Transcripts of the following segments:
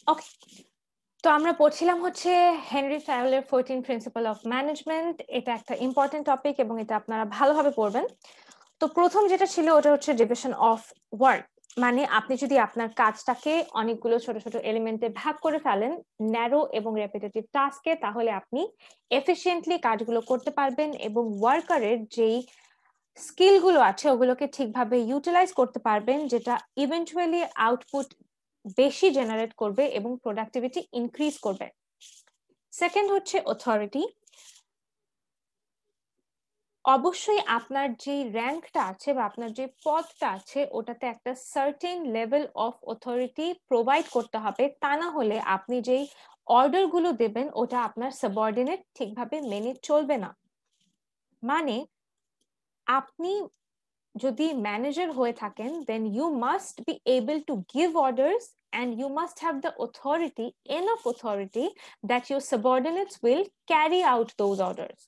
ওকে, তো আমরা পড়ছিলাম হচ্ছে হেনরি ফায়োলের 14 প্রিন্সিপাল অফ ম্যানেজমেন্ট। এটা একটা ইম্পর্টেন্ট টপিক এবং এটা আপনারা ভালোভাবে পড়বেন। তো প্রথম যেটা ছিল ওটা হচ্ছে ডিভিশন অফ ওয়ার্ক, মানে আপনি যদি আপনার কাজটাকে অনেকগুলো ছোট ছোট এলিমেন্টে ভাগ করে ফেলেন ন্যারো এবং রেপিটেটিভ টাস্কে, তাহলে আপনি এফিশিয়েন্টলি কাজগুলো করতে পারবেন এবং ওয়ার্কারের যেই স্কিলগুলো আছে ওগুলোকে ঠিকভাবে ইউটিলাইজ করতে পারবেন, যেটা ইভেন্চুয়ালি আউটপুট বেশি জেনারেট করবে এবং প্রোডাক্টিভিটি ইনক্রিজ করবে। সেকেন্ড হচ্ছে অথরিটি। অবশ্যই আপনার যে র্যাঙ্কটা আছে বা আপনার যে পদটা আছে ওটাতে একটা certain level of authority provide করতে হবে, তা না হলে আপনি যেই অর্ডার গুলো দেবেন ওটা আপনার সাবঅর্ডিনেট ঠিকভাবে মেনে চলবে না। মানে আপনি যদি ম্যানেজার হয়ে থাকেন then you must be able to give orders and you must have the authority, enough authority that your subordinates will carry out those orders.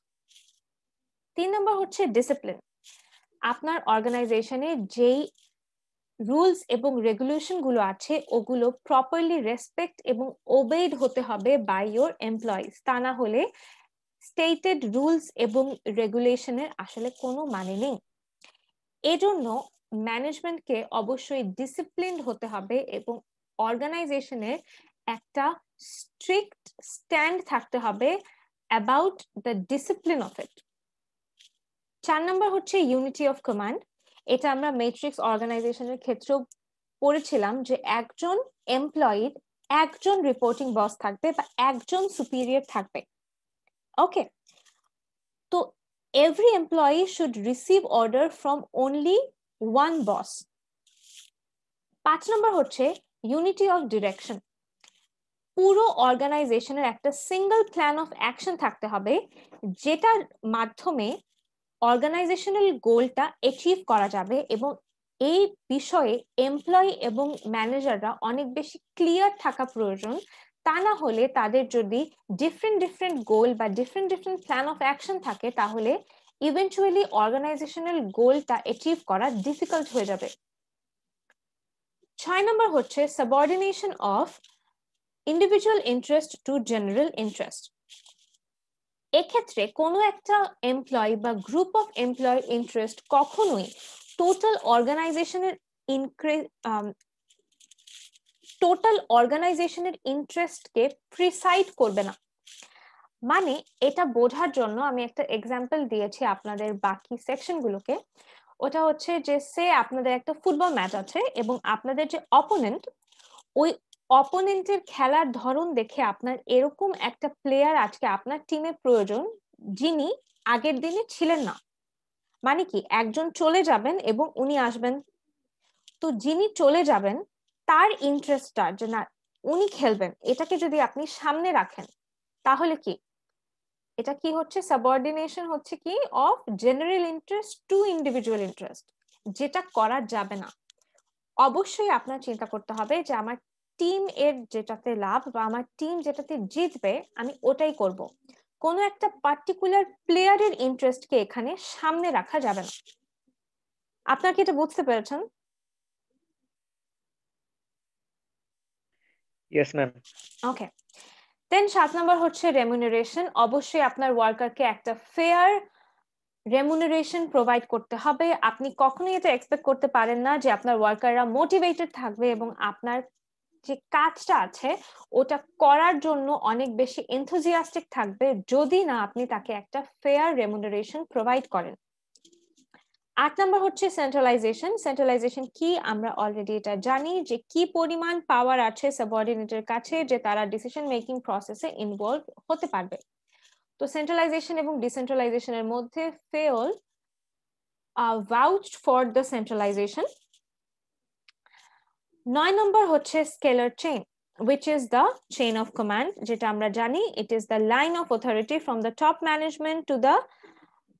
3 নম্বর হচ্ছে ডিসিপ্লিন। আপনার অর্গানাইজেশনে যেই রুলস এবং রেগুলেশন গুলো আছে ওগুলো প্রপারলি রেসপেক্ট এবং ওবেইড হতে হবে বাই ইয়োর এমপ্লয়িজ, তা না হলে স্টেটেড রুলস এবং রেগুলেশনের আসলে কোনো মানে নেই। এজন্য ম্যানেজমেন্টকে অবশ্যই ডিসিপ্লিনড হতে হবে এবং অর্গানাইজেশনের একটা স্ট্রিক্ট স্ট্যান্ড থাকতে হবে about the discipline of it. 4 number হচ্ছে ইউনিটি অফ কমান্ড। এটা আমরা ম্যাট্রিক্স অর্গানাইজেশনের ক্ষেত্রেও পড়েছিলাম যে একজন এমপ্লয়ির একজন রিপোর্টিং বস থাকবে বা একজন সুপিরিয়র থাকবে। ওকে, তো every employee should receive order from only one boss. 5 নম্বর হচ্ছে ইউনিটি অফ ডিরেকশন। পুরো অর্গানাইজেশনের একটা সিঙ্গেল প্ল্যান অফ অ্যাকশন থাকতে হবে, যেটার মাধ্যমে অর্গানাইজেশনাল গোলটা অ্যাচিভ করা যাবে এবং এই বিষয়ে এমপ্লয়ি এবং ম্যানেজাররা অনেক বেশি ক্লিয়ার থাকা প্রয়োজন, তা না হলে তাদের যদি ডিফারেন্ট গোল বা ডিফারেন্ট প্ল্যান অফ অ্যাকশন থাকে তাহলে ইভেন্চুয়ালি অর্গানাইজেশনাল গোলটা অ্যাচিভ করা ডিফিকাল্ট হয়ে যাবে। 6 নম্বর হচ্ছে subordination of individual interest to general interest. এক্ষেত্রে কোনো একটা এমপ্লয়ি বা গ্রুপ অফ এমপ্লয়ি ইন্টারেস্ট কখনোই টোটাল অর্গানাইজেশনের ইন্টারেস্টকে প্রিসাইড করবে না। মানে এটা বোঝার জন্য আমি একটা এক্সাম্পল দিয়েছি আপনাদের বাকি সেকশনগুলোকে। ওটা হচ্ছে যে সে আপনাদের একটা ফুটবল ম্যাচ আছে এবং আপনাদের যে অপোনেন্ট, ওই অপোনেন্টের খেলার ধরন দেখে আপনার এরকম একটা প্লেয়ার আজকে আপনার টিমে প্রয়োজন যিনি আগের দিনে ছিলেন না। মানে কি একজন চলে যাবেন এবং উনি আসবেন, তো যিনি চলে যাবেন তার ইন্টারেস্টটা যে না উনি খেলবেন এটাকে যদি আপনি সামনে রাখেন তাহলে কি এটা কি হচ্ছে সাবঅর্ডিনেশন হচ্ছে কি of general interest to individual interest, যেটা করা যাবে না। অবশ্যই আপনার চিন্তা করতে হবে যে আমার টিম এর যেটাতে লাভ বা আমার টিম যেটাতে জিতবে আমি ওটাই করব, কোনো একটা পার্টিকুলার প্লেয়ারের ইন্টারেস্টকে এখানে সামনে রাখা যাবে না। আপনার কি এটা বুঝতে পেরেছেন? Yes ma'am. ওকে, দেন 7 নম্বর হচ্ছে রেমুনারেশন। অবশ্যই আপনার ওয়ার্কারকে একটা ফেয়ার রেমুনারেশন প্রোভাইড করতে হবে। আপনি কখনোই এটা এক্সপেক্ট করতে পারেন না যে আপনার ওয়ার্কাররা মোটিভেটেড থাকবে এবং আপনার যে কাজটা আছে ওটা করার জন্য অনেক বেশি এনথুজিয়াস্টিক থাকবে যদি না আপনি তাকে একটা ফেয়ার রেমুনারেশন প্রোভাইড করেন। 8 নম্বর হচ্ছে সেন্ট্রালাইজেশন। সেন্ট্রালাইজেশন কি আমরা অলরেডি এটা জানি যে কি পরিমাণ পাওয়ার আছে সাবঅর্ডিনেটের কাছে যে তারা ডিসিশন মেকিং প্রসেসে ইনভলভ হতে পারবে। তো সেন্ট্রালাইজেশন এবং ডিসেন্ট্রালাইজেশনের মধ্যে ফেওল vouched for the centralization. 9 নম্বর হচ্ছে scalar chain, which is the chain of command, যেটা আমরা জানি it is the line of authority from the top management to the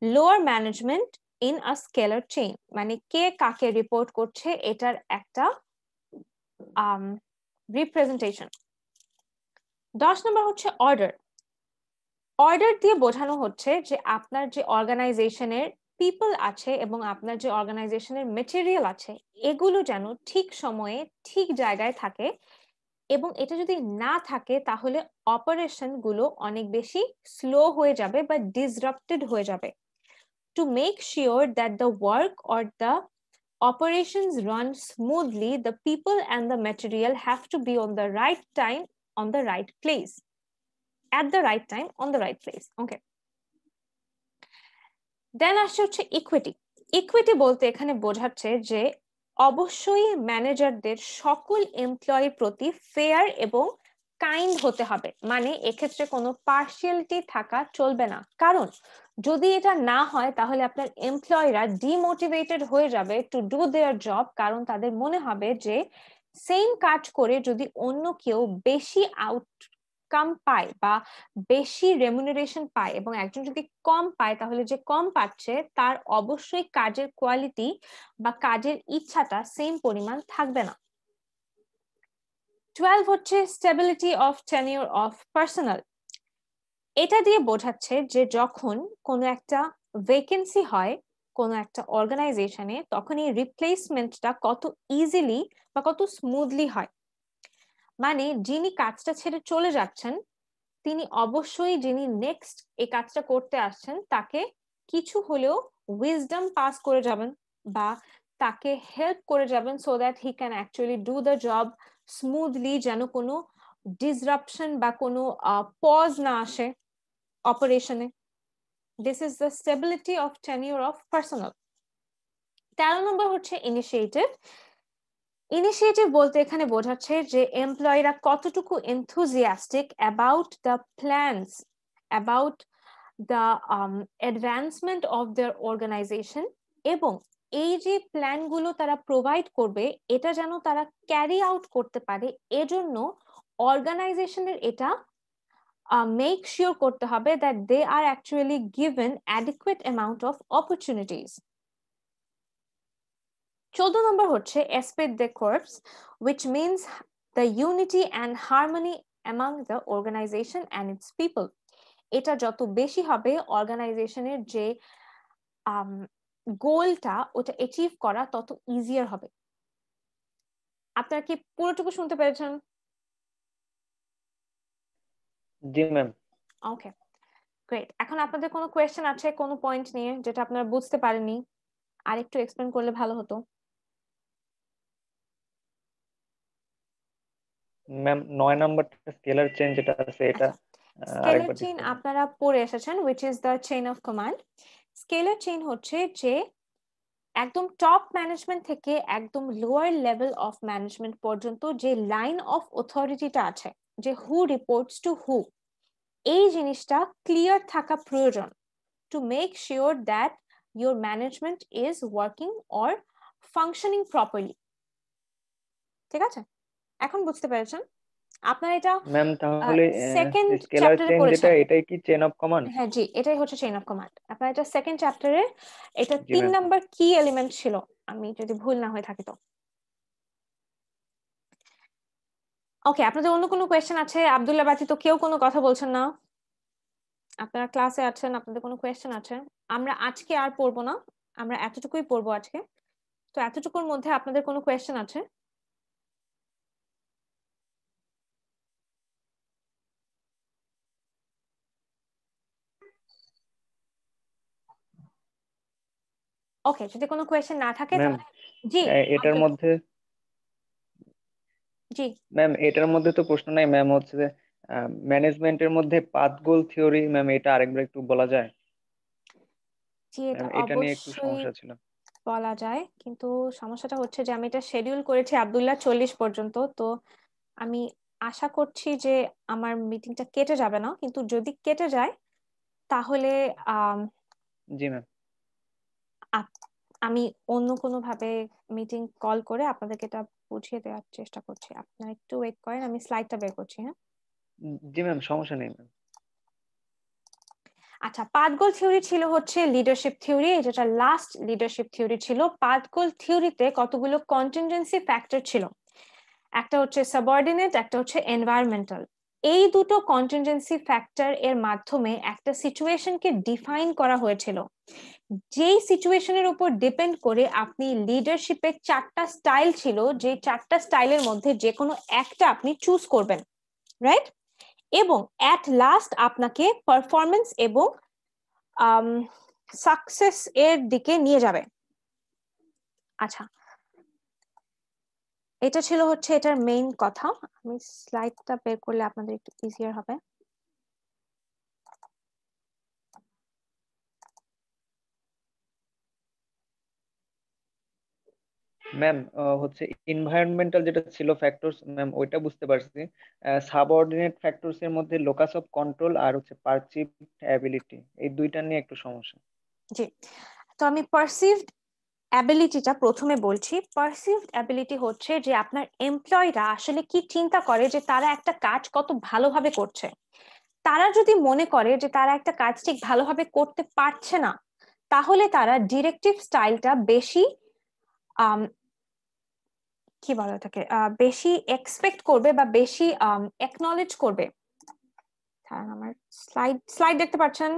lower management in a scalar chain. মানে কে কাকে report করছে এটার একটা representation. 10 নম্বর হচ্ছে অর্ডার। অর্ডার দিয়ে বোঝানো হচ্ছে যে আপনার যে অর্গানাইজেশনের পিপল আছে এবং আপনার যে অর্গানাইজেশনের মেটেরিয়াল আছে এগুলো যেন ঠিক সময়ে ঠিক জায়গায় থাকে, এবং এটা যদি না থাকে তাহলে অপারেশন গুলো অনেক বেশি স্লো হয়ে যাবে বা ডিসরাপ্টেড হয়ে যাবে। To make sure that the work or the operations run smoothly, the people and the material have to be on the right time, on the right place. At the right time, on the right place. Okay. Then আসছে হচ্ছে equity. Equity বলতে এখানে বোঝাচ্ছে যে অবশ্যই ম্যানেজারদের সকল এমপ্লয়ির প্রতি fair এবং কাইন্ড হতে হবে, মানে এক্ষেত্রে কোনো পার্সিয়ালিটি থাকা চলবে না। কারণ যদি এটা না হয় তাহলে আপনার এমপ্লয়িরা ডিমোটিভেটেড হয়ে যাবে টু ডু দেয়ার জব, কারণ তাদের মনে হবে যে সেম কাজ করে যদি অন্য কেউ বেশি আউটকাম পায় বা বেশি রেমুনারেশন পায় এবং একজন যদি কম পায়, তাহলে যে কম পাচ্ছে তার অবশ্যই কাজের কোয়ালিটি বা কাজের ইচ্ছাটা সেম পরিমাণ থাকবে না। 12 হচ্ছে stability of tenure of personal. এটা দিয়ে বোঝাচ্ছে যে যখন কোনো একটা ভ্যাকেন্সি হয় কোনো একটা অর্গানাইজেশনে, তখন এই রিপ্লেসমেন্টটা কত ইজিলি বা কত স্মুথলি হয়। মানে যিনি কাজটা ছেড়ে চলে যাচ্ছেন তিনি অবশ্যই যিনি নেক্সট এই কাজটা করতে আসছেন তাকে কিছু হলেও উইজডম পাস করে যাবেন বা তাকে হেল্প করে যাবেন, so that he can actually do the job smoothly, যেন কোনো ডিসরাপশন বা কোনো পজ না আসে অপারেশনে। This is the stability of tenure of personnel. 13 number হচ্ছে ইনিশিয়েটিভ। ইনিশিয়েটিভ বলতে এখানে বোঝাচ্ছে যে এমপ্লয়িরা কতটুকু enthusiastic about the plans, about the advancement of their organisation, এবং এই যে প্ল্যানগুলো তারা প্রোভাইড করবে এটা যেন তারা ক্যারি আউট করতে পারে, এজন্য অর্গানাইজেশনের এটা মেক শিওর করতে হবে that they are actually given adequate amount of opportunities. 14 number হচ্ছে esprit de corps, which means the unity and harmony among the organization and its people. এটা যত বেশি হবে অর্গানাইজেশনের যে গোলটা ওটা অ্যাচিভ করা তত ইজিয়ার হবে। আপনারা কি পুরোটুকু শুনতে পেরেছেন? জি ম্যাম। ওকে, গ্রেট। এখন আপনাদের কোনো কোয়েশ্চেন আছে কোনো পয়েন্ট নিয়ে যেটা আপনারা বুঝতে পারেননি, আর একটু এক্সপ্লেন করলে ভালো হতো। ম্যাম 9 নাম্বারটা স্কেলার চেঞ্জ যেটা আছে এটা স্কেলার আরেকবার চেইন ডিসকাস। আপনারা পড়ে এসেছেন, which is the chain of command. Scalar chain হচ্ছে যে একদম টপ ম্যানেজমেন্ট থেকে একদম লোয়ার লেভেল অফ ম্যানেজমেন্ট পর্যন্ত যে লাইন অফ অথরিটিটা আছে, যে হু রিপোর্টস টু হু, এই জিনিসটা ক্লিয়ার থাকা প্রয়োজন to make sure that your management is working or functioning properly. ঠিক আছে, এখন বুঝতে পেরেছেন? আপনারা এটা ম্যাম তাহলে সেকেন্ড স্কেলার চ্যাপ্টারে চেঞ্জ যেটা পড়েছেন। এটাই কি চেন অফ কমান্ড? হ্যাঁ জি, এটাই হচ্ছে চেইন অফ কমান্ড। আপনারা এটা সেকেন্ড চ্যাপ্টারে, এটা জি 3 ম্যাম। নাম্বার কি এলিমেন্ট ছিল আমি যদি ভুল না হয়ে থাকি তো। ওকে, আপনাদের অন্য কোনো কোয়েশ্চেন আছে? আব্দুল্লাহ বাতি তো কেউ কোনো কথা বলছেন না, আপনারা ক্লাসে আছেন, আপনাদের কোনো কোয়েশ্চেন আছে? আমরা আজকে আর পড়বো না, আমরা এতটুকুই পড়বো আজকে। তো এতটুকুর মধ্যে আপনাদের কোনো কোয়েশ্চেন আছে? ওকে, যদি কোনো কোয়েশ্চেন না থাকে ম্যাম তাহলে জি এটার আব্দুল্লাহ। মধ্যে জি ম্যাম এটার মধ্যে তো প্রশ্ন নাই ম্যাম, হচ্ছে যে ম্যানেজমেন্টের মধ্যে পাথ গোল থিওরি ম্যাম, এটা আরেকবার একটু বলা যায়? জি, ম্যাম এটা এটা নিয়ে একটু অবশ্যই সমস্যা ছিল। বলা যায়, কিন্তু সমস্যাটা হচ্ছে যে আমি এটা শিডিউল করেছি আব্দুল্লাহ 40 পর্যন্ত, তো আমি আশা করছি যে আমার মিটিংটা কেটে যাবে না, কিন্তু যদি কেটে যায় তাহলে আম, জি ম্যাম। আপ- আমি অন্য কোনো ভাবে মিটিং কল করে আপনাদেরকে এটা বুঝিয়ে দেওয়ার চেষ্টা করছি। আপনারা একটু ওয়েট করেন, আমি স্লাইডটা বের করছি। হ্যাঁ, জি ম্যাম, সমস্যা নেই ম্যাম। আচ্ছা, পাঁচ গোল থিওরি ছিল হচ্ছে লিডারশিপ থিওরি, যেটা লাস্ট লিডারশিপ থিওরি ছিল। পাঁচ গোল থিওরিতে কতগুলো কন্টিনজেন্সি ফ্যাক্টর ছিল, একটা হচ্ছে সাবঅর্ডিনেট, একটা হচ্ছে এনভায়রনমেন্টাল। এই দুটো কন্টিনজেন্সি ফ্যাক্টর এর মাধ্যমে একটা সিচুয়েশনকে ডিফাইন করা হয়েছিল। যেই সিচুয়েশনের উপর ডিপেন্ড করে আপনি লিডারশিপের 4টা স্টাইল ছিল, যে 4টা স্টাইলের মধ্যে যে কোনো একটা আপনি চুজ করবেন, রাইট? এবং অ্যাট লাস্ট আপনাকে পারফরমেন্স এবং সাকসেস এর দিকে নিয়ে যাবে। আচ্ছা, এটা ছিল হচ্ছে এটার মেইন কথা। আমি স্লাইডটা বের করলে আপনাদের একটু ইজিয়ার হবে। ম্যাম হচ্ছে এনভায়রনমেন্টাল যেটা ছিল ফ্যাক্টরস ম্যাম, ওইটা বুঝতে পারছি। সাবঅর্ডিনেট ফ্যাক্টরস এর মধ্যে লোকাস অফ কন্ট্রোল আর হচ্ছে পারসিভড অ্যাবিলিটি, এই দুইটা নিয়ে একটু সমস্যা। জি, তো আমি পারসিভড অ্যাবিলিটিটা প্রথমে বলছি। পারসিভড অ্যাবিলিটি হচ্ছে যে আপনার এমপ্লয়িরা আসলে কি চিন্তা করে যে তারা একটা কাজ কত ভালোভাবে করছে। তারা যদি মনে করে যে তারা একটা কাজ ঠিক ভালোভাবে করতে পারছে না, তাহলে তারা ডিরেক্টিভ স্টাইলটা বেশি কি বলে ওটাকে বেশি এক্সপেক্ট করবে বা বেশি একনলেজ করবে। আমার স্লাইড দেখতে পাচ্ছেন?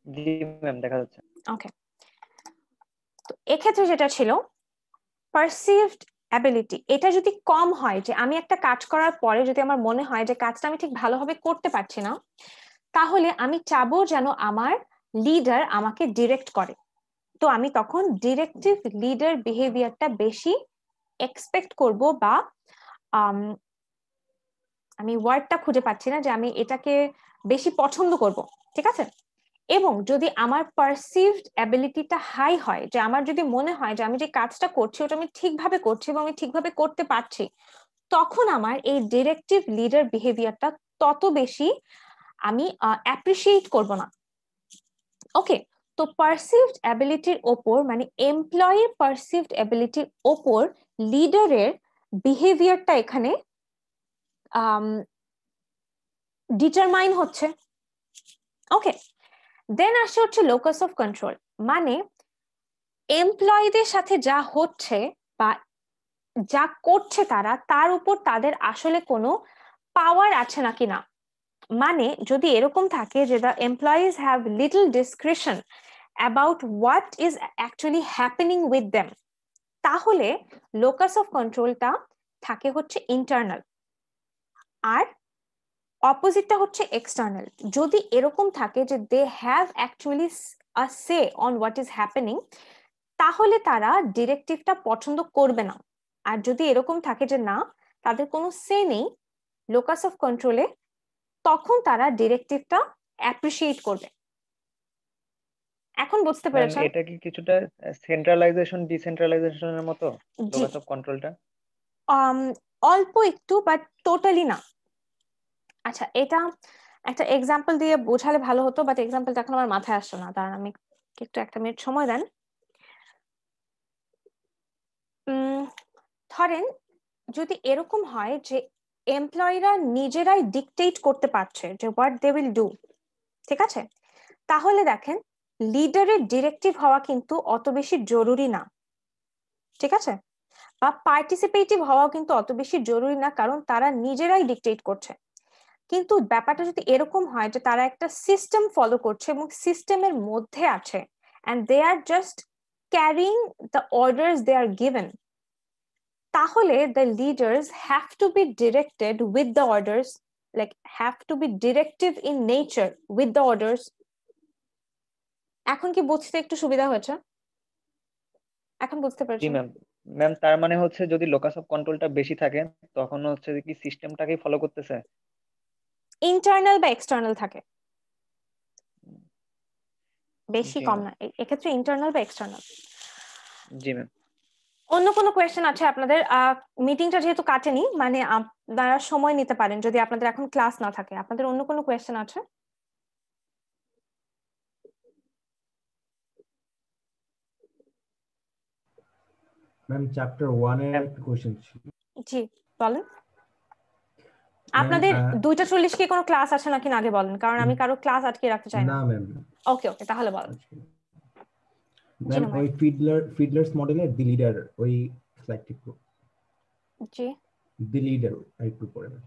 জি ম্যাম, দেখা যাচ্ছে। ওকে, তো এক্ষেত্রে যেটা ছিল পারসিভড অ্যাবিলিটি, এটা যদি কম হয়, যে আমি একটা কাজ করার পরে যদি আমার মনে হয় যে কাজটা আমি ঠিক ভালোভাবে করতে পারছি না, তাহলে আমি চাবো যেন আমার লিডার আমাকে ডিরেক্ট করে। তো আমি তখন ডিরেক্টিভ লিডার বিহেভিয়ারটা বেশি এক্সপেক্ট করব, বা আমি ওয়ার্ডটা খুঁজে পাচ্ছি না, যে আমি এটাকে বেশি পছন্দ করব, ঠিক আছে? এবং যদি আমার পারসিভড অ্যাবিলিটিটা হাই হয়, যে আমার যদি মনে হয় যে আমি যে কাজটা করছি ওটা আমি ঠিকভাবে করছি এবং আমি ঠিকভাবে করতে পারছি, তখন আমার এই ডিরেক্টিভ লিডার বিহেভিয়ারটা তত বেশি আমি অ্যাপ্রিসিয়েট করব না। ওকে, তো পারসিভড অ্যাবিলিটির ওপর, মানে এমপ্লয়ির পারসিভড অ্যাবিলিটির ওপর লিডারের বিহেভিয়ারটা এখানে ডিটারমাইন হচ্ছে। ওকে, দেন আসছে হচ্ছে লোকাস অফ কন্ট্রোল, মানে এমপ্লয়ীদের সাথে যা হচ্ছে বা যা করছে তারা, তার উপর তাদের আসলে কোনো পাওয়ার আছে নাকি না। মানে যদি এরকম থাকে যে the employees have little discretion about what is actually happening with them, তাহলে লোকাস অফ কন্ট্রোলটা থাকে হচ্ছে ইন্টারনাল, আর অপোজিটটা হচ্ছে এক্সটার্নাল। যদি এরকম থাকে যে they have actually a say on what is happening, তাহলে তারা ডিরেক্টিভটা পছন্দ করবে না। আর যদি এরকম থাকে যে না, তাদের কোনো সে নেই লোকাস অফ কন্ট্রোলে, তখন তারা ডিরেক্টিভটা অ্যাপ্রিসিয়েট করবে। এখন বুঝতে ম্যাম, পেরেছেন? এটা কি কিছুটা সেন্ট্রালাইজেশন ডিসেন্ট্রালাইজেশনের মতো, জি, লোকাস অফ কন্ট্রোলটা? আম, অল্প একটু, বাট টোটালি না। আচ্ছা, এটা একটা এক্সাম্পল দিয়ে বোঝালে ভালো হতো, বাট এক্সাম্পলটা এখন আমার মাথায় আসছে না, দাঁড়ান আমি একটু 1 মিনিট সময় দেন। উম ধরেন যদি এরকম হয় যে এমপ্লয়িরা নিজেরাই ডিকটেট করতে পারছে যে হোয়াট দে উইল ডু, ঠিক আছে, তাহলে দেখেন লিডারের ডিরেক্টিভ হওয়া কিন্তু অত বেশি জরুরি না, ঠিক আছে? বা পার্টিসিপেটিভ হওয়া কিন্তু অত বেশি জরুরি না, কারণ তারা নিজেরাই ডিকটেট করছে। কিন্তু ব্যাপারটা যদি এরকম হয় যে তারা একটা সিস্টেম ফলো করছে এবং সিস্টেমের মধ্যে আছে, and they are just carrying the orders they are given, তাহলে the leaders have to be directed with the orders, like have to be directive in nature with the orders. এখন কি বুঝতে একটু সুবিধা হয়েছে? এখন বুঝতে জি পেরেছেন? ম্যাম। ম্যাম, তার মানে হচ্ছে যদি লোকাস অফ কন্ট্রোলটা বেশি থাকে, তখন হচ্ছে কি সিস্টেমটাকেই ফলো করতেছে? ইন্টারনাল বা এক্সটার্নাল থাকে, বেশি জি কম ম্যাম। না, এক্ষেত্রে ইন্টারনাল বা এক্সটার্নাল। জি ম্যাম। অন্য কোনো কোয়েশ্চেন আছে আপনাদের? মিটিংটা যেহেতু কাটেনি, মানে আপনারা সময় নিতে পারেন যদি আপনাদের এখন ক্লাস না থাকে। আপনাদের অন্য কোনো কোয়েশ্চেন আছে? ম্যাম চ্যাপ্টার 1 এর ম্যাম, একটা কোশ্চেন ছিল। জি, বলেন। ম্যাম আপনাদের 2টা 40 কি কোনো ক্লাস আছে নাকি না আগে বলেন, কারণ আমি কারো ক্লাস আটকে রাখতে চাই না। না ম্যাম, ওকে ওকে, তাহলে বলেন। আজকে জি ম্যাম নোমাই। ওই ফিডলার্স মডেলের দি লিডার, ওই স্লাইডটি একটু, জি, দি লিডার একটু পড়ে ম্যাম।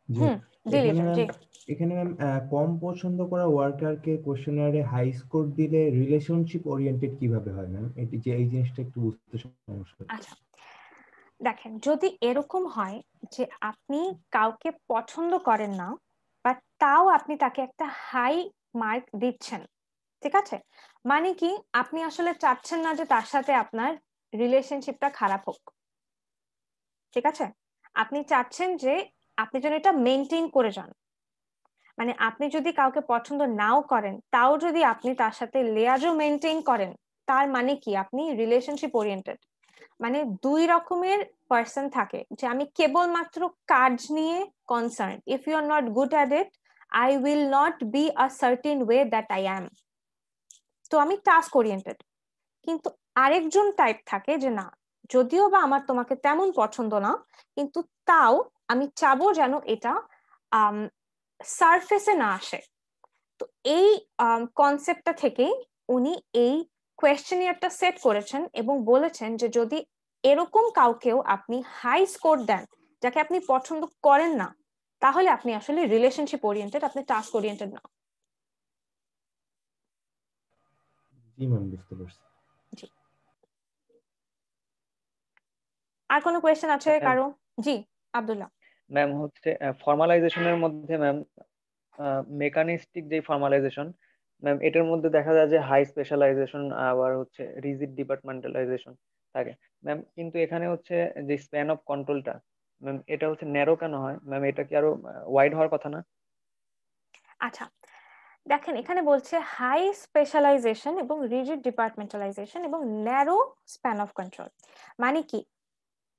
জি হুম, এখানে ডিলিডার, ম্যাম, জি। এখানে ম্যাম কম পছন্দ করা ওয়ার্কারকে কোশ্চেনারে হাই স্কোর দিলে রিলেশনশিপ ওরিয়েন্টেড কিভাবে হয় ম্যাম? এটি যে এই জিনিসটা একটু বুঝতে সমস্যা হচ্ছে। আচ্ছা, দেখেন যদি এরকম হয় যে আপনি কাউকে পছন্দ করেন না, বাট তাও আপনি তাকে একটা হাই মার্ক দিচ্ছেন, ঠিক আছে, মানে কি আপনি আসলে চাচ্ছেন না যে তার সাথে আপনার রিলেশনশিপটা খারাপ হোক, ঠিক আছে, আপনি চাচ্ছেন যে আপনি যেন এটা মেনটেন করে যান। মানে আপনি যদি কাউকে পছন্দ নাও করেন, তাও যদি আপনি তার সাথে লেয়াজও মেনটেন করেন, তার মানে কি আপনি রিলেশনশিপ ওরিয়েন্টেড। মানে দুই রকমের পার্সন থাকে, যে আমি কেবলমাত্র কাজ নিয়ে concern, if you are not good at it I will not be a certain way that I am, তো আমি টাস্ক ওরিয়েন্টেড। কিন্তু আরেকজন টাইপ থাকে যে না, যদিও বা আমার তোমাকে তেমন পছন্দ না, কিন্তু তাও আমি চাবো যেন এটা সারফেসে না আসে। তো এই কনসেপ্টটা থেকেই উনি এই কোয়েশ্চেনিয়ারটা সেট করেছেন এবং বলেছেন যে যদি এরকম কাউকেও আপনি হাই স্কোর দেন যাকে আপনি পছন্দ করেন না, তাহলে আপনি আসলে রিলেশনশিপ ওরিয়েন্টেড, আপনি টাস্ক ওরিয়েন্টেড না। জি ম্যাম, বুঝতে পারছি। জি, আর কোনো কোয়েশ্চেন আছে কারো? জি, আব্দুল্লাহ। ম্যাম হচ্ছে ফর্মালাইজেশনের মধ্যে ম্যাম মেকানিস্টিক যে ফর্মালাইজেশন ম্যাম, এটার মধ্যে দেখা যায় যে হাই স্পেশালাইজেশন আবার হচ্ছে রিজিড ডিপার্টমেন্টালাইজেশন থাকে ম্যাম, কিন্তু এখানে হচ্ছে যে স্প্যান অফ কন্ট্রোলটা ম্যাম, এটা হচ্ছে ন্যারো কেন হয় ম্যাম? এটা কি আরো ওয়াইড হওয়ার কথা না? আচ্ছা, দেখেন এখানে বলছে হাই স্পেশালাইজেশন এবং রিজিড ডিপার্টমেন্টালাইজেশন এবং ন্যারো স্প্যান অফ কন্ট্রোল, মানে কি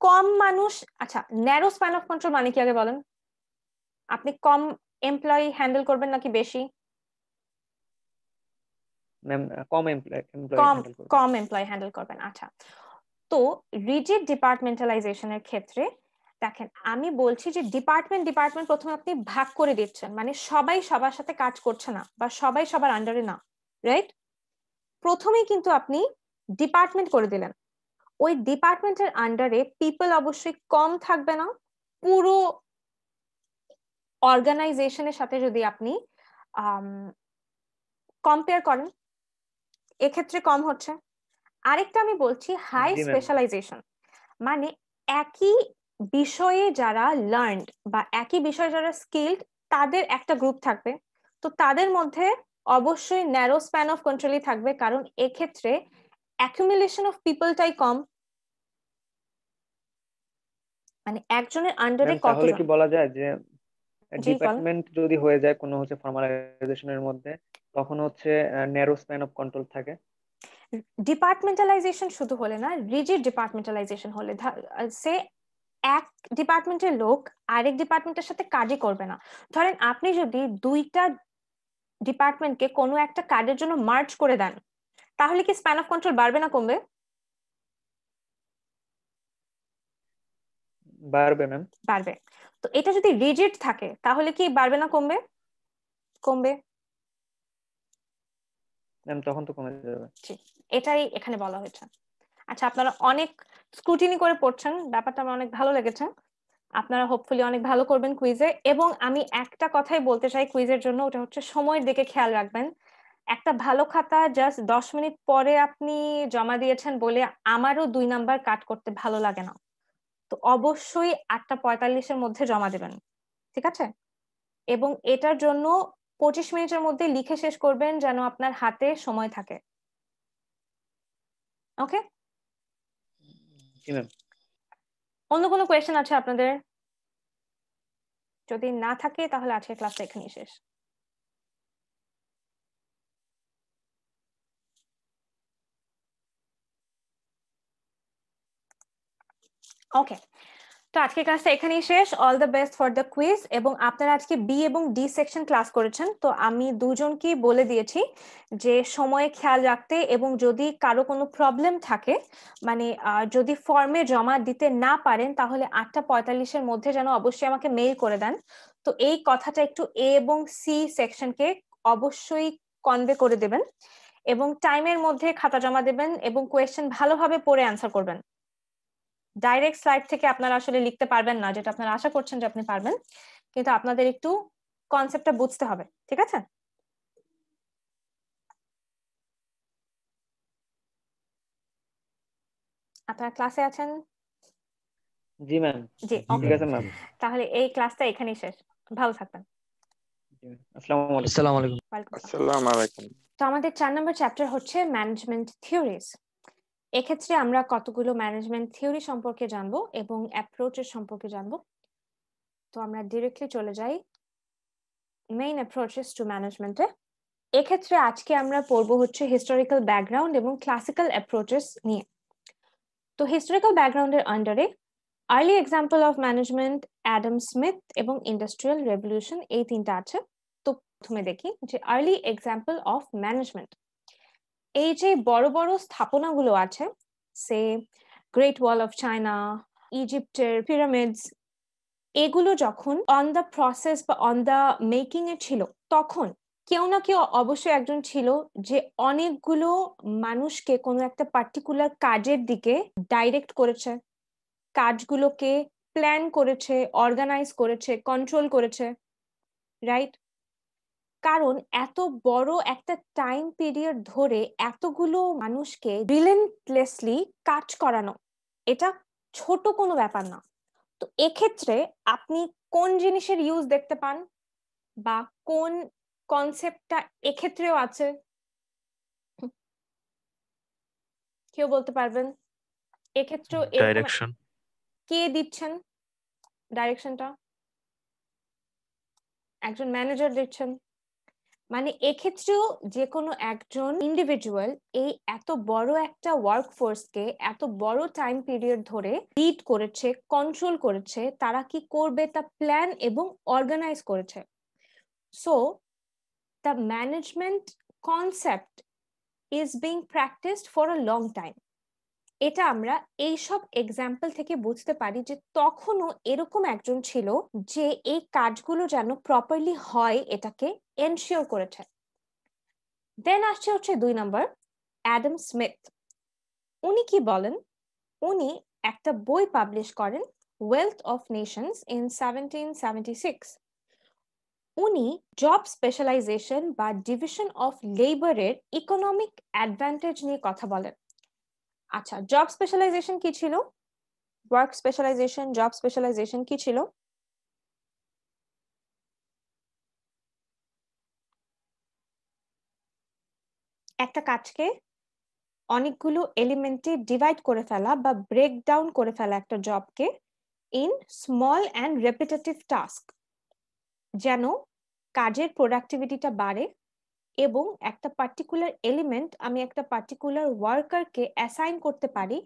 কম মানুষ। আচ্ছা, ন্যারো স্প্যান অফ কন্ট্রোল মানে কি আগে বলেন? আপনি কম এমপ্লয়ি হ্যান্ডেল করবেন নাকি বেশি? ম্যাম কম এমপ্লয় কম, হ্যান্ডেল করবে। কম এমপ্লয়ি হ্যান্ডেল করবেন। আচ্ছা, তো রিজিড ডিপার্টমেন্টালাইজেশনের ক্ষেত্রে দেখেন আমি বলছি যে ডিপার্টমেন্ট ডিপার্টমেন্ট প্রথমে আপনি ভাগ করে দিচ্ছেন, মানে সবাই সবার সাথে কাজ করছে না বা সবাই সবার আন্ডারে না, রাইট? প্রথমেই কিন্তু আপনি ডিপার্টমেন্ট করে দিলেন, ওই ডিপার্টমেন্টের আন্ডারে পিপল অবশ্যই কম থাকবে না। পুরো অর্গানাইজেশনের সাথে যদি আপনি কম্পেয়ার করেন, এক্ষেত্রে কম হচ্ছে। আরেকটা আমি বলছি হাই জি ম্যাম। স্পেশালাইজেশন, মানে একই বিষয়ে যারা লার্নড বা একই বিষয়ে যারা স্কিলড, তাদের একটা গ্রুপ থাকবে। তো তাদের মধ্যে অবশ্যই ন্যারো স্প্যান অফ কন্ট্রোলই থাকবে, কারণ এক্ষেত্রে অ্যাকুমুলেশন অফ পিপলটাই কম, মানে একজনের আন্ডারে ম্যাম তাহলে কতজন। কি বলা যায় যে জি বল। ডিপার্টমেন্ট যদি হয়ে যায় কোনো হচ্ছে ফর্মালাইজেশনের মধ্যে, তখন হচ্ছে ন্যারো স্প্যান অফ কন্ট্রোল থাকে? ডিপার্টমেন্টালাইজেশন শুধু হলে না, রিজিড ডিপার্টমেন্টালাইজেশন হলে সে এক ডিপার্টমেন্টের লোক আরেক ডিপার্টমেন্টের সাথে কাজই করবে না। ধরেন আপনি যদি দুইটা ডিপার্টমেন্টকে কোনো একটা কাজের জন্য মার্জ করে দেন, তাহলে কি স্প্যান অফ কন্ট্রোল বাড়বে না কমবে? বাড়বে ম্যাম। বাড়বে। তো এটা যদি রিজিড থাকে তাহলে কি বাড়বে না কমবে? কমবে। ম্যাম তখন তো কমে যাবে। জি, এটাই এখানে বলা হয়েছে। আচ্ছা, আপনারা অনেক স্ক্রুটিনি করে পড়ছেন, ব্যাপারটা আমার অনেক ভালো লেগেছে। আপনারা হোপফুলি অনেক ভালো করবেন কুইজে। এবং আমি একটা কথাই বলতে চাই কুইজের জন্য, ওটা হচ্ছে সময়ের দিকে খেয়াল রাখবেন। একটা ভালো খাতা জাস্ট 10 মিনিট পরে আপনি জমা দিয়েছেন বলে আমারও 2 নাম্বার কাট করতে ভালো লাগে না। তো অবশ্যই 8:45-এর মধ্যে জমা দেবেন, ঠিক আছে? এবং এটার জন্য 25 মিনিটের মধ্যে লিখে শেষ করবেন যেন আপনার হাতে সময় থাকে। ওকে? জি ম্যাম। অন্য কোনো কোয়েশ্চেন আছে আপনাদের? যদি না থাকে তাহলে আজকের ক্লাসটা এখানেই শেষ। ওকে, তো আজকের ক্লাসটা এখানেই শেষ। All the best for the quiz. এবং আপনারা আজকে বি এবং ডি সেকশন ক্লাস করেছেন, তো আমি দুজনকেই বলে দিয়েছি যে সময়ে খেয়াল রাখতে, এবং যদি কারো কোনো প্রবলেম থাকে, মানে যদি ফর্মে জমা দিতে না পারেন, তাহলে 8:45-এর মধ্যে যেন অবশ্যই আমাকে মেইল করে দেন। তো এই কথাটা একটু এ এবং সি সেকশনকে অবশ্যই কনভে করে দেবেন, এবং টাইমের মধ্যে খাতা জমা দেবেন এবং কোয়েশ্চেন ভালোভাবে পড়ে অ্যান্সার করবেন। ডাইরেক্ট স্লাইড থেকে আপনারা আসলে লিখতে পারবেন না, যেটা আপনারা আশা করছেন যে আপনি পারবেন, কিন্তু আপনাদের একটু কনসেপ্টটা বুঝতে হবে, ঠিক আছে? আপনারা ক্লাসে আছেন? জি ম্যাম। জি, জি ওকে। ঠিক আছে ম্যাম। তাহলে এই ক্লাসটা এখানেই শেষ। ভালো থাকবেন। আসসালামু আলাইকুম। আসসালামু আলাইকুম। ওয়ালাইকুম আসসালাম। আসসালামু আলাইকুম। তো আমাদের 4 নম্বর চ্যাপ্টার হচ্ছে ম্যানেজমেন্ট থিওরিজ। এক্ষেত্রে আমরা কতগুলো ম্যানেজমেন্ট থিওরি সম্পর্কে জানবো এবং অ্যাপ্রোচের সম্পর্কে জানবো। তো আমরা ডিরেক্টলি চলে যাই মেইন অ্যাপ্রোচেস টু ম্যানেজমেন্টে। এক্ষেত্রে আজকে আমরা পড়বো হচ্ছে হিস্টোরিক্যাল ব্যাকগ্রাউন্ড এবং ক্লাসিক্যাল অ্যাপ্রোচেস নিয়ে। তো হিস্টোরিক্যাল ব্যাকগ্রাউন্ডের আন্ডারে early example of management, Adam Smith এবং ইন্ডাস্ট্রিয়াল রেভলিউশন, এই তিনটা আছে। তো প্রথমে দেখি যে আর্লি এক্সাম্পল অফ ম্যানেজমেন্ট। এই যে বড় বড় স্থাপনাগুলো আছে, সে গ্রেট ওয়াল অফ চায়না, ইজিপ্টের পিরামিডস, এগুলো যখন অন দ্য প্রসেস বা অন দ্য মেকিং এ ছিল, তখন কেউ না কেউ অবশ্যই একজন ছিল যে অনেকগুলো মানুষকে কোনো একটা পার্টিকুলার কাজের দিকে ডাইরেক্ট করেছে, কাজগুলোকে প্ল্যান করেছে, অর্গানাইজ করেছে, কন্ট্রোল করেছে, রাইট? কারণ এত বড় একটা টাইম পিরিয়ড ধরে এতগুলো মানুষকে রিলেন্টলেসলি কাজ করানো, এটা ছোট কোনো ব্যাপার না। তো এক্ষেত্রে আপনি কোন জিনিসের ইউজ দেখতে পান বা কোন কনসেপ্টটা এক্ষেত্রেও আছে, কেউ বলতে পারবেন? এক্ষেত্রেও এরকম ডাইরেকশন। কে দিচ্ছেন ডাইরেকশনটা? একজন ম্যানেজার দিচ্ছেন। মানে এক্ষেত্রেও যে কোনো একজন ইন্ডিভিজুয়াল এই এত বড় একটা ওয়ার্ক ফোর্সকে এত বড় টাইম পিরিয়ড ধরে লিড করেছে, কন্ট্রোল করেছে, তারা কি করবে তা প্ল্যান এবং অর্গানাইজ করেছে। So the management concept is being practised for a long time. এটা আমরা এইসব এক্সাম্পল থেকে বুঝতে পারি যে তখনও এরকম একজন ছিল যে এই কাজগুলো যেন প্রপারলি হয় এটাকে এনশিওর করেছে। দেন আসছে হচ্ছে 2 নম্বর, অ্যাডাম স্মিথ। উনি কি বলেন? উনি একটা বই পাবলিশ করেন, ওয়েলথ অফ নেশনস, ইন 1776। উনি জব স্পেশালাইজেশন বা ডিভিশন অফ লেবারের ইকোনমিক অ্যাডভান্টেজ নিয়ে কথা বলেন। আচ্ছা, জব স্পেশালাইজেশন কি ছিল? ওয়ার্ক স্পেশালাইজেশন, জব স্পেশালাইজেশন কি ছিল? একটা কাজকে অনেকগুলো এলিমেন্টে ডিভাইড করে ফেলা বা ব্রেক ডাউন করে ফেলা একটা জবকে in small and repetitive task, যেন কাজের প্রোডাক্টিভিটিটা বাড়ে এবং একটা পার্টিকুলার এলিমেন্ট আমি একটা পার্টিকুলার ওয়ার্কারকে অ্যাসাইন করতে পারি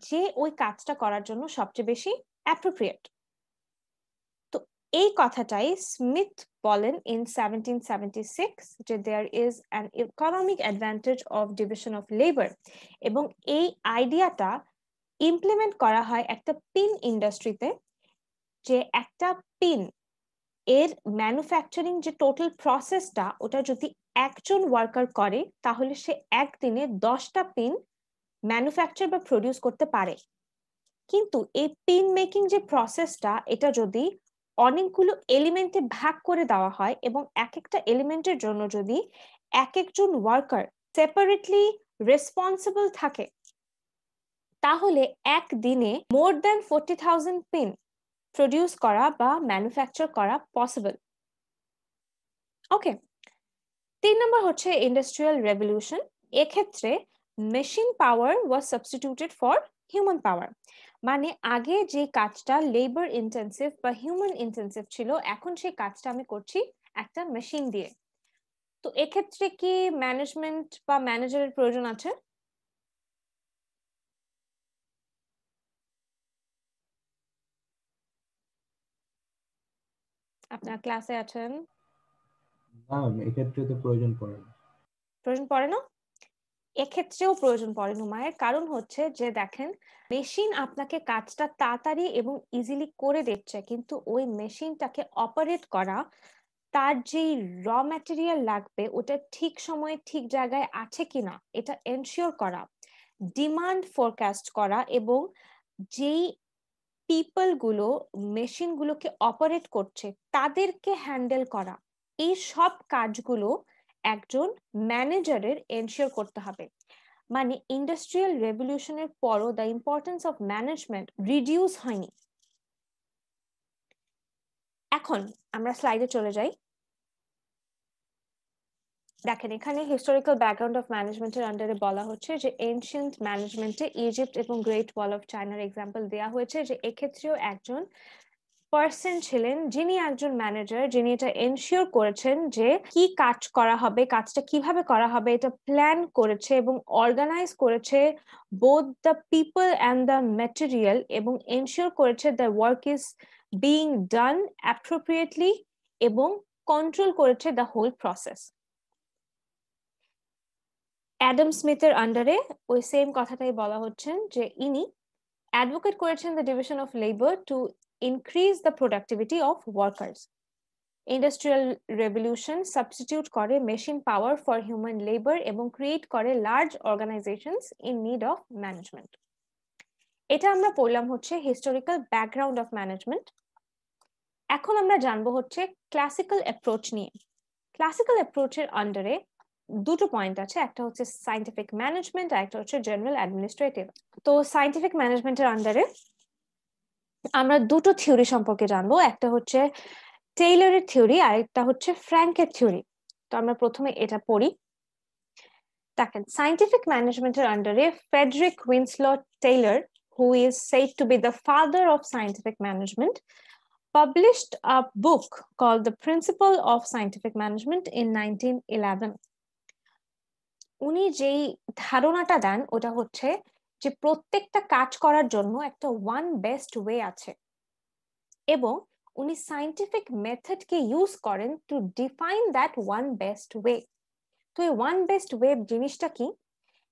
যে ওই কাজটা করার জন্য সবচেয়ে বেশি অ্যাপ্রোপ্রিয়েট। তো এই কথাটাই স্মিথ বলেন ইন 1776 যে there is an economic advantage of division of labour, এবং এই আইডিয়াটা ইমপ্লিমেন্ট করা হয় একটা পিন ইন্ডাস্ট্রিতে, যে একটা পিন এর ম্যানুফ্যাকচারিং যে টোটাল প্রসেসটা ওটা যদি একজন ওয়ার্কার করে তাহলে সে একদিনে 10টা পিন ম্যানুফ্যাকচার বা প্রডিউস করতে পারে। কিন্তু এই পিন মেকিং যে প্রসেসটা, এটা যদি অনেকগুলো এলিমেন্টে ভাগ করে দেওয়া হয় এবং এক একটা এলিমেন্টের জন্য যদি এক একজন ওয়ার্কার সেপারেটলি রেসপন্সিবল থাকে, তাহলে একদিনে মোর দ্যান 40,000 পিন প্রডিউস করা বা ম্যানুফ্যাকচার করা পসিবল। ওকে, 3 নম্বর হচ্ছে ইন্ডাস্ট্রিয়াল রেভলিউশন। এক্ষেত্রে machine power was substituted for human পাওয়ার। মানে আগে যে কাজটা লেবার ইন্টেন্সিভ বা হিউম্যান ইন্টেন্সিভ ছিল, এখন সেই কাজটা আমি করছি একটা মেশিন দিয়ে। তো এক্ষেত্রে কি ম্যানেজমেন্ট বা ম্যানেজারের প্রয়োজন আছে? আপনার ক্লাসে আছেন? না, এক্ষেত্রে তো প্রয়োজন পড়ে না। প্রয়োজন পড়ে না? এক্ষেত্রেও প্রয়োজন পড়ে নুমায়ের। কারণ হচ্ছে যে দেখেন, মেশিন আপনাকে কাজটা তাড়াতাড়ি এবং ইজিলি করে দিচ্ছে, কিন্তু ওই মেশিনটাকে অপারেট করা, তার যেই র ম্যাটেরিয়াল লাগবে ওটা ঠিক সময়ে ঠিক জায়গায় আছে কিনা এটা এনশিওর করা, ডিমান্ড ফোরকাস্ট করা, এবং যেই পিপল গুলো মেশিন গুলোকে অপারেট করছে তাদেরকে হ্যান্ডেল করা, এই সব কাজগুলো একজন ম্যানেজারের এনশিওর করতে হবে। মানে ইন্ডাস্ট্রিয়াল রেভলিউশনের পরও the importance of management reduce হয়নি। এখন আমরা স্লাইডে চলে যাই। দেখেন এখানে হিস্টোরিক্যাল ব্যাকগ্রাউন্ড অফ ম্যানেজমেন্টের আন্ডারে বলা হচ্ছে যে এনশিয়েন্ট ম্যানেজমেন্টে ইজিপ্ট এবং গ্রেট ওয়াল অফ চায়নার এক্সাম্পল দেওয়া হয়েছে, যে এক্ষেত্রেও একজন পার্সন ছিলেন যিনি একজন ম্যানেজার, যিনি এটা এনশিওর করেছেন যে কি কাজ করা হবে, কাজটা কিভাবে করা হবে এটা প্ল্যান করেছে এবং অর্গানাইজ করেছে both the people and the material, এবং এনশিওর করেছে the work is being done appropriately এবং কন্ট্রোল করেছে দ্য হোল প্রসেস। অ্যাডাম স্মিথের আন্ডারে ওই সেম কথাটাই বলা হচ্ছেন যে ইনি অ্যাডভোকেট করেছেন the division of labour to increase the productivity of workers. Industrial revolution substitute করে machine power for human labor এবং create করে large organizations in need of management. এটা আমরা পড়লাম হচ্ছে historical background of management. এখন আমরা জানবো হচ্ছে classical approach নিয়ে। classical approach এর আন্ডারে দুটো পয়েন্ট আছে, একটা হচ্ছে scientific management আর একটা হচ্ছে general administrative। তো scientific management এর আন্ডারে আমরা দুটো থিওরি সম্পর্কে জানবো, একটা হচ্ছে টেইলরের থিওরি আর একটা হচ্ছে ফ্র্যাঙ্কের থিওরি। তো আমরা প্রথমে এটা পড়ি। দেখেন সায়েন্টিফিক ম্যানেজমেন্টের আন্ডারে Frederick Winslow Taylor, who is said to be the father of scientific management, published a book called The Principle of Scientific Management in 1911. উনি যেই ধারণাটা দেন ওটা হচ্ছে যে প্রত্যেকটা কাজ করার জন্য একটা ওয়ান বেস্ট ওয়ে আছে, এবং উনি সায়েন্টিফিক মেথডকে ইউজ করেন to define that one best way. তো এই ওয়ান বেস্ট ওয়ে জিনিসটা কি,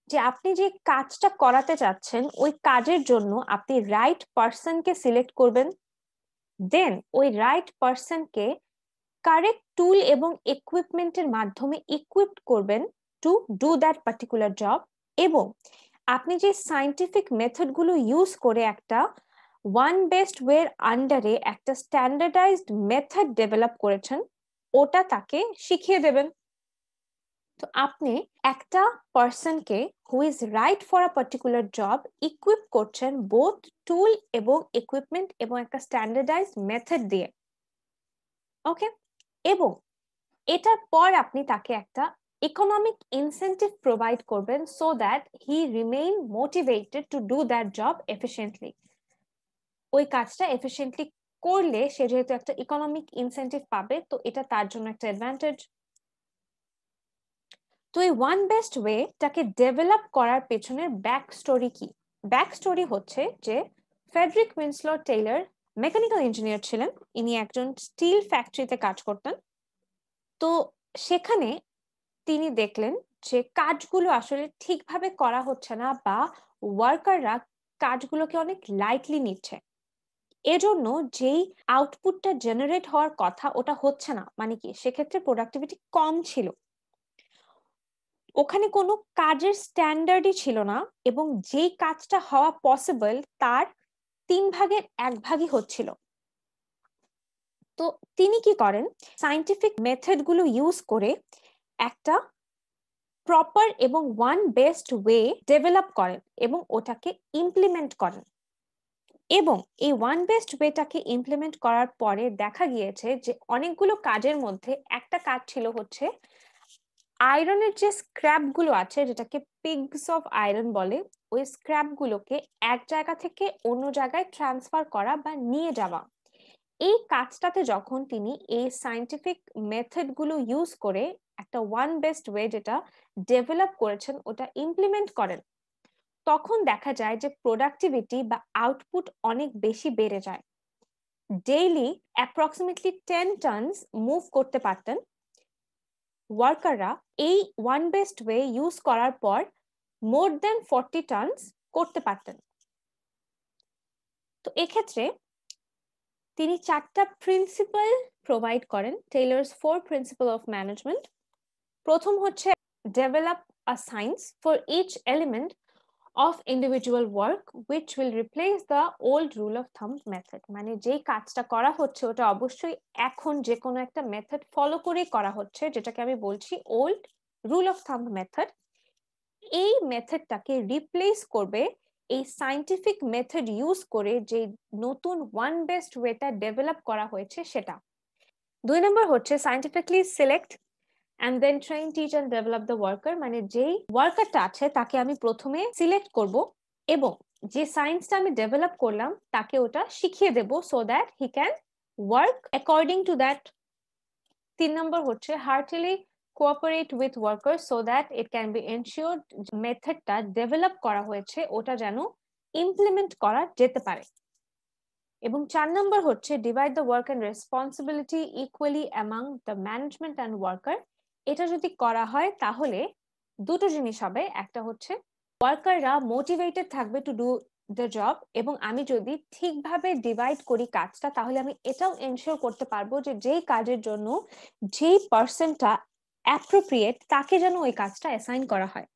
যে আপনি যে কাজটা করাতে চাচ্ছেন ওই কাজের জন্য আপনি রাইট পারসনকে সিলেক্ট করবেন, দেন ওই রাইট পারসনকে কারেক্ট টুল এবং ইকুইপমেন্টের মাধ্যমে ইকুইপড করবেন two do that particular job, এবং আপনি যে সায়েন্টিফিক মেথড গুলো ইউজ করে একটা ওয়ান বেস্ট ওয়ের আন্ডারে একটা স্ট্যান্ডার্ডাইজড মেথড ডেভেলপ করেছেন ওটা তাকে শিখিয়ে দেবেন। তো আপনি একটা পারসনকে who is right for a particular job equip করছেন বোথ টুল এবং ইকুইপমেন্ট এবং একটা স্ট্যান্ডার্ডাইজড মেথড দিয়ে, ওকে। এবং এটার পর আপনি তাকে একটা ইকোনমিক ইনসেন্টিভ প্রোভাইড করবেন so that he remain motivated two do that job efficiently. ওই কাজটা এফিশিয়েন্টলি করলে সে যেহেতু একটা ইকোনমিক ইনসেন্টিভ পাবে, তো এটা তার জন্য একটা অ্যাডভান্টেজ। তো এই ওয়ান বেস্ট ওয়েটাকে ডেভেলপ করার পেছনের ব্যাক স্টোরি কি? ব্যাক স্টোরি হচ্ছে যে Friedrich Winslow Taylor mechanical engineer ছিলেন, ইনি একজন স্টিল ফ্যাক্টরিতে কাজ করতেন। তো সেখানে তিনি দেখলেন যে কাজগুলো আসলে ঠিকভাবে করা হচ্ছে না বা ওয়ার্কাররা কাজগুলোকে অনেক লাইটলি নিচ্ছে, এজন্য যেই আউটপুটটা জেনারেট হওয়ার কথা ওটা হচ্ছে না। মানে কি, সেক্ষেত্রে প্রোডাক্টিভিটি কম ছিল, ওখানে কোনো কাজের স্ট্যান্ডার্ডই ছিল না, এবং যেই কাজটা হওয়া পসিবল তার 3 ভাগের 1 ভাগই হচ্ছিল। তো তিনি কি করেন, সায়েন্টিফিক মেথড গুলো ইউজ করে একটা প্রপার এবং ওয়ান বেস্ট ওয়ে ডেভেলপ করেন এবং ওটাকে ইমপ্লিমেন্ট করেন। এবং এই ওয়ান বেস্ট ওয়েটাকে ইমপ্লিমেন্ট করার পরে দেখা গিয়েছে যে অনেকগুলো কাজের মধ্যে একটা কাজ ছিল হচ্ছে আয়রনের যে স্ক্র্যাপ গুলো আছে, যেটাকে পিগস অফ আয়রন বলে, ওই স্ক্র্যাপ গুলোকে এক জায়গা থেকে অন্য জায়গায় ট্রান্সফার করা বা নিয়ে যাওয়া। এই কাজটাতে যখন তিনি এই সায়েন্টিফিক মেথড গুলো ইউজ করে একটা ওয়ান বেস্ট ওয়ে যেটা ডেভেলপ করেছেন ওটা ইমপ্লিমেন্ট করেন, তখন দেখা যায় যে প্রোডাক্টিভিটি বা আউটপুট অনেক বেশি বেড়ে যায়। ডেইলি অ্যাপ্রক্সিমেটলি 10 টনস মুভ করতে পারতেন ওয়ার্কাররা। এই ওয়ান বেস্ট ওয়ে ইউজ করার পর মোর দেন 40 টনস করতে পারতেন। তো এক্ষেত্রে তিনি 4টা প্রিন্সিপাল প্রোভাইড করেন, টেইলরস 4 প্রিন্সিপাল অফ ম্যানেজমেন্ট। প্রথম হচ্ছে develop a science for each element of individual work which will replace the old rule of thumb method. মানে যেই কাজটা করা হচ্ছে ওটা অবশ্যই এখন যে কোনো একটা মেথড ফলো করেই করা হচ্ছে, যেটাকে আমি বলছি old rule of thumb method. এই মেথডটাকে রিপ্লেস করবে এই সায়েন্টিফিক মেথড ইউজ করে যে নতুন ওয়ান বেস্ট ওয়েটা ডেভেলপ করা হয়েছে সেটা। 2 নম্বর হচ্ছে scientifically select and then train, teach and develop the worker, মানে যেই ওয়ার্কারটা আছে তাকে আমি প্রথমে সিলেক্ট করব এবং যে সায়েন্সটা আমি ডেভেলপ করলাম তাকে ওটা শিখিয়ে দেব so that he can work according to that. 3 নম্বর হচ্ছে heartily cooperate with worker so that it can be ensured মেথডটা ডেভেলপ করা হয়েছে ওটা যেন ইমপ্লিমেন্ট করা যেতে পারে। এবং 4 নম্বর হচ্ছে divide the work and responsibility equally among the management and worker. এটা যদি করা হয় তাহলে দুটো জিনিস হবে, একটা হচ্ছে ওয়ার্কাররা মোটিভেটেড থাকবে টু ডু দ্য জব, এবং আমি যদি ঠিকভাবে ডিভাইড করি কাজটা তাহলে আমি এটাও এনশিওর করতে পারবো যে যেই কাজের জন্য যেই পার্সনটা অ্যাপ্রোপ্রিয়েট তাকে যেন ওই কাজটা অ্যাসাইন করা হয়।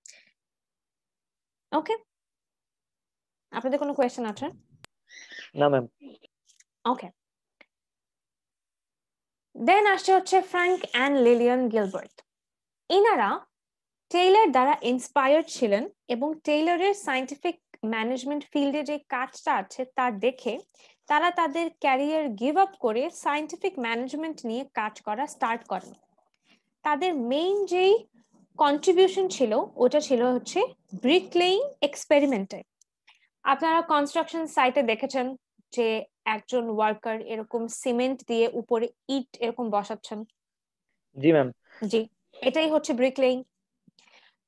ওকে, আপনাদের কোনো কোয়েশ্চেন আছে? না ম্যাম। ওকে, দেন আসছে হচ্ছে ফ্র্যাঙ্ক অ্যান্ড লিলিয়ান গিলবার্ট। ইনারা টেইলর দ্বারা ইন্সপায়ার্ড ছিলেন এবং টেইলরের সায়েন্টিফিক ম্যানেজমেন্ট ফিল্ডে যে কাজটা আছে তা দেখে তারা তাদের ক্যারিয়ার গিভ আপ করে সায়েন্টিফিক ম্যানেজমেন্ট নিয়ে কাজ করা স্টার্ট করেন। তাদের মেইন যেই কন্ট্রিবিউশন ছিল ওটা ছিল হচ্ছে ব্রিকলেইং এক্সপেরিমেন্টে। আপনারা কনস্ট্রাকশন সাইটে দেখেছেন যে একজন ওয়ার্কার এরকম সিমেন্ট দিয়ে উপরে ইট এরকম বসাচ্ছেন। জি ম্যাম। জি, এটাই হচ্ছে ব্রিকলেইং।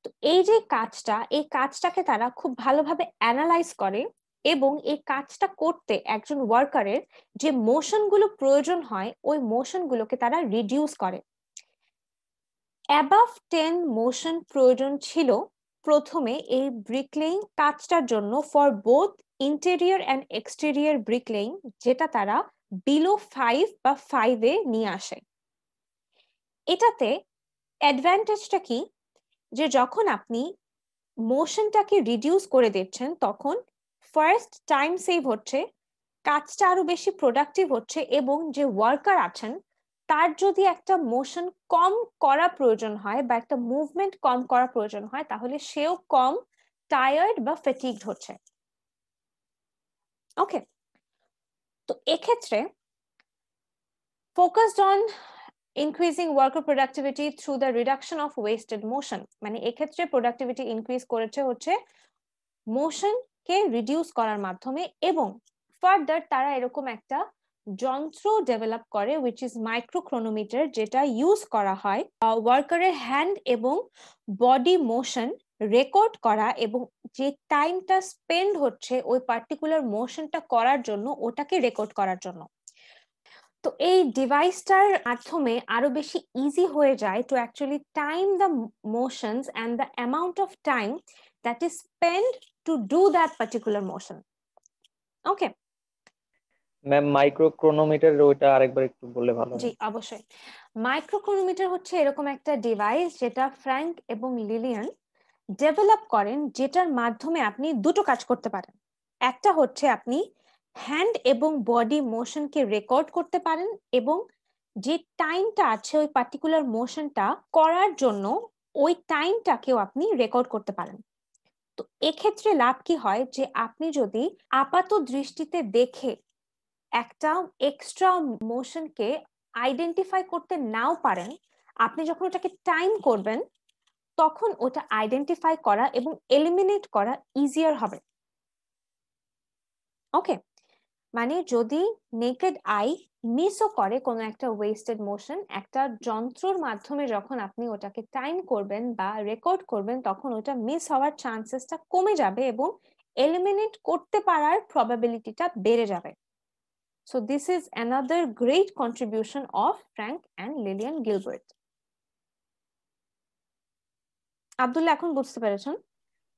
তো এই যে কাজটা, এই কাজটাকে তারা খুব ভালোভাবে অ্যানালাইজ করে এবং এই কাজটা করতে একজন ওয়ার্কারের যে মোশন গুলো প্রয়োজন হয় ওই মোশন গুলোকে তারা রিডিউস করে। অ্যাবাভ 10 মোশন প্রয়োজন ছিল প্রথমে এই ব্রিকলেইং কাজটার জন্য for both interior and exterior bricklaying, যেটা তারা বিলো 5 বা 5-এ নিয়ে আসে। এটাতে অ্যাডভান্টেজটা কি, যে যখন আপনি মোশনটাকে রিডিউস করে দিচ্ছেন তখন ফার্স্ট টাইম সেভ হচ্ছে, কাজটা আরো বেশি প্রোডাক্টিভ হচ্ছে, এবং যে ওয়ার্কার আছেন তার যদি একটা মোশন কম করা প্রয়োজন হয় বা একটা মুভমেন্ট কম করা প্রয়োজন হয় তাহলে সেও কম টায়ার্ড বা ফ্যাটিগড হচ্ছে। ওকে, তো এক্ষেত্রে focused on increasing worker productivity through the reduction of wasted motion, মানে এক্ষেত্রে প্রোডাক্টিভিটি ইনক্রিজ করেছে হচ্ছে মোশন কে রিডিউস করার মাধ্যমে। এবং ফার্দার তারা এরকম একটা যন্ত্র ডেভেলপ করে which is মাইক্রোক্রোনোমিটার, যেটা ইউজ করা হয় ওয়ার্কারের হ্যান্ড এবং বডি মোশন রেকর্ড করা এবং যে টাইমটা স্পেন্ড হচ্ছে ওই পার্টিকুলার মোশনটা করার জন্য ওটাকে রেকর্ড করার জন্য। তো এই ডিভাইসটার মাধ্যমে আরো বেশি ইজি হয়ে যায় to actually time the motions and the amount of time that is spend to do that particular motion. Okay ma'am, microchronometer ওইটা আরেকবার একটু বললে ভালো হয়। জি অবশ্যই। মাইক্রোক্রোনোমিটার হচ্ছে এরকম একটা ডিভাইস যেটা ফ্র্যাঙ্ক এবং লিলিয়ান ডেভেলপ করেন, যেটার মাধ্যমে আপনি দুটো কাজ করতে পারেন। একটা হচ্ছে আপনি হ্যান্ড এবং বডি মোশনকে রেকর্ড করতে পারেন এবং যে টাইমটা আছে ওই পার্টিকুলার মোশনটা করার জন্য ওই টাইমটাকেও আপনি রেকর্ড করতে পারেন। তো এক্ষেত্রে লাভ কি হয়, যে আপনি যদি আপাত দৃষ্টিতে দেখে একটা এক্সট্রা মোশনকে আইডেন্টিফাই করতে নাও পারেন, আপনি যখন ওটাকে টাইম করবেন তখন ওটা আইডেন্টিফাই করা এবং এলিমিনেট করা ইজিয়ার হবে। ওকে, মানে যদি নেকেড আই মিসও করে কোনো একটা ওয়েস্টেড মোশন, একটা যন্ত্রর মাধ্যমে যখন আপনি ওটাকে টাইম করবেন বা রেকর্ড করবেন তখন ওটা মিস হওয়ার চান্সেসটা কমে যাবে এবং এলিমিনেট করতে পারার প্রবাবিলিটিটা বেড়ে যাবে। So this is another great contribution of Frank and Lillian Gilbert. Abdullah এখন বুঝতে পেরেছেন?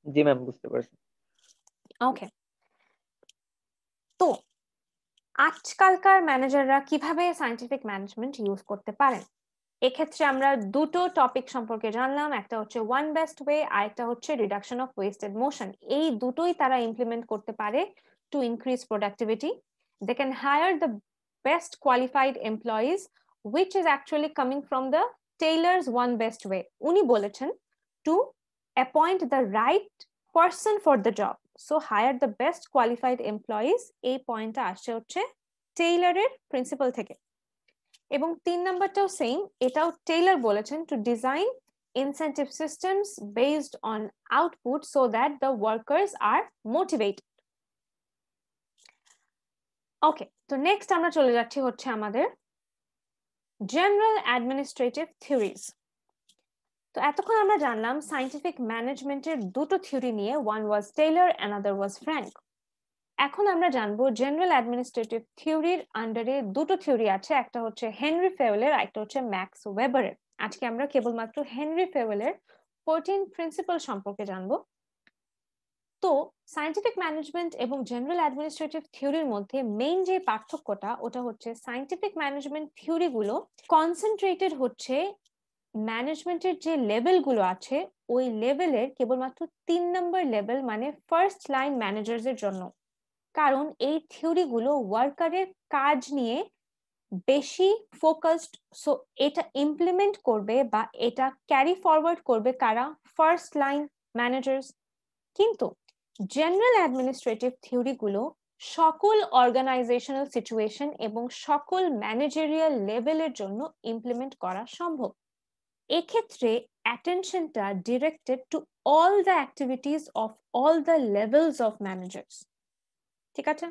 জি ম্যাম, বুঝতে পারছি। ওকে, তো আজকালকার ম্যানেজাররা কিভাবে সায়েন্টিফিক ম্যানেজমেন্ট ইউজ করতে পারেন? এক্ষেত্রে আমরা দুটো টপিক সম্পর্কে জানলাম, একটা হচ্ছে ওয়ান বেস্ট ওয়ে আর একটা হচ্ছে রিডাকশন অফ ওয়েস্টেড মোশন। এই দুটোই তারা ইমপ্লিমেন্ট করতে পারে to increase productivity. They can hire the best qualified employees which is actually coming from the Taylor's one best way. উনি বলেছেন to appoint the right person for the job, so hire the best qualified employees। এই পয়েন্টটা আসছে হচ্ছে টেইলরের principal থেকে। এবং 3 নাম্বারটাও সেম, এটাও টেইলর বলেছেন to design incentive systems based on output so that the workers are motivated. Okay, তো নেক্সট আমরা চলে যাচ্ছি হচ্ছে আমাদের জেনারেল অ্যাডমিনিস্ট্রেটিভ থিওরিজ। তো এতক্ষণ আমরা জানলাম সায়েন্টিফিক ম্যানেজমেন্টের দুটো থিওরি নিয়ে, one was Taylor, another was Frank. এখন আমরা জানবো জেনারেল অ্যাডমিনিস্ট্রেটিভ থিওরির আন্ডারে দুটো থিওরি আছে, একটা হচ্ছে হেনরি ফেওয়েলের, একটা হচ্ছে ম্যাক্স ওয়েবারের। আজকে আমরা কেবলমাত্র হেনরি ফেওয়েলের 14 প্রিন্সিপাল সম্পর্কে জানবো। তো সায়েন্টিফিক ম্যানেজমেন্ট এবং জেনারেল অ্যাডমিনিস্ট্রেটিভ থিওরির মধ্যে মেইন যে পার্থক্যটা, ওটা হচ্ছে সায়েন্টিফিক ম্যানেজমেন্ট থিওরিগুলো কনসেন্ট্রেটেড হচ্ছে ম্যানেজমেন্টের যে লেভেলগুলো আছে ওই লেভেলের কেবলমাত্র 3 নম্বর লেভেল মানে ফার্স্ট লাইন ম্যানেজার্সের জন্য। কারণ এই থিওরিগুলো ওয়ার্কারের কাজ নিয়ে বেশি ফোকাসড, সো এটা ইমপ্লিমেন্ট করবে বা এটা ক্যারি ফরওয়ার্ড করবে কারা? First line managers. কিন্তু জেনারেল অ্যাডমিনিস্ট্রেটিভ থিওরিগুলো সকল অর্গানাইজেশনাল সিচুয়েশন এবং সকল ম্যানেজারিয়াল লেভেলের জন্য ইমপ্লিমেন্ট করা সম্ভব। এক্ষেত্রে অ্যাটেনশনটা directed to all the activities of all the levels of managers. ঠিক আছে,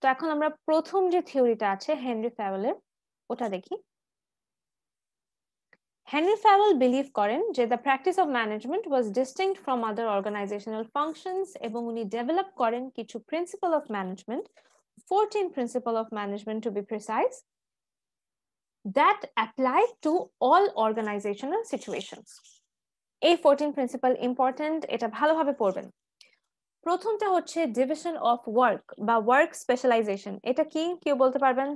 তো এখন আমরা প্রথম যে থিওরিটা আছে হেনরি ফেওয়েলের, ওটা দেখি। হেনরি ফেওয়েল বিলিভ করেন যে the practice of management was distinct from other organizational functions, এবং উনি ডেভেলপ করেন কিছু principle of management, 14 principle of management to be precise, that apply to all organizational situations. এই 14 প্রিন্সিপাল ইম্পর্টেন্ট, এটা ভালোভাবে পড়বেন। প্রথমটা হচ্ছে ডিভিশন অফ ওয়ার্ক বা ওয়ার্ক স্পেশালাইজেশন। এটা কি কেউ বলতে পারবেন?